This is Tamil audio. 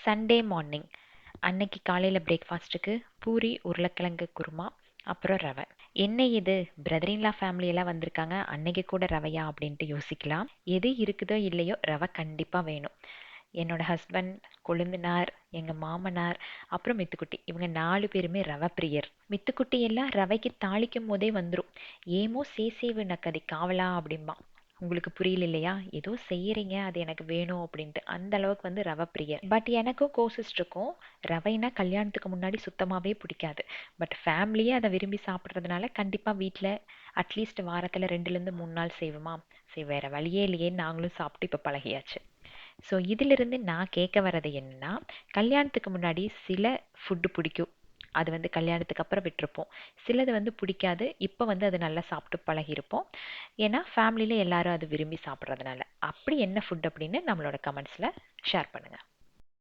சண்டே மார்னிங் அன்னைக்கு காலையில் பிரேக்ஃபாஸ்ட்டுக்கு பூரி உருளைக்கிழங்கு குருமா அப்புறம் ரவை. என்ன இது பிரதர்-இன்-லா ஃபேமிலி எல்லாம் வந்திருக்காங்க, அன்னைக்கு கூட ரவையா அப்படின்ட்டு யோசிக்கலாம். எது இருக்குதோ இல்லையோ ரவை கண்டிப்பாக வேணும். என்னோட ஹஸ்பண்ட், கொழுந்தனார், எங்கள் மாமனார், அப்புறம் மித்துக்குட்டி, இவங்க 4 பேருமே ரவை பிரியர். மித்துக்குட்டி எல்லாம் ரவைக்கு தாளிக்கும் போதே வந்துடும். ஏமோ சேசேவு நக்கதி காவலா அப்படிம்பா. உங்களுக்கு புரியல இல்லையா? ஏதோ செய்யறீங்க, அது எனக்கு வேணும் அப்படின்ட்டு. அந்த அளவுக்கு வந்து ரவை பிரியர். பட் எனக்கும் கோசிஸ்டருக்கும் ரவைனா கல்யாணத்துக்கு முன்னாடி சுத்தமாகவே பிடிக்காது. பட் ஃபேமிலியே அதை விரும்பி சாப்பிட்றதுனால கண்டிப்பாக வீட்டில் அட்லீஸ்ட் வாரத்தில் 2லேருந்து 3 நாள் செய்வோமா. சரி, வேற வழியே இல்லையேன்னு நாங்களும் சாப்பிட்டு இப்போ பழகியாச்சு. ஸோ இதிலிருந்து நான் கேட்க வர்றது என்னன்னா, கல்யாணத்துக்கு முன்னாடி சில ஃபுட்டு பிடிக்கும், அது வந்து கல்யாணத்துக்கு அப்புறம் விட்டுருப்போம். சிலது வந்து பிடிக்காது, இப்போ வந்து அது நல்லா சாப்பிட்டு பழகியிருப்போம். ஏன்னா ஃபேமிலியில் எல்லாரும் அது விரும்பி சாப்பிட்றதுனால. அப்படி என்ன ஃபுட் அப்படின்னு நம்மளோட கமெண்ட்ஸில் ஷேர் பண்ணுங்கள்.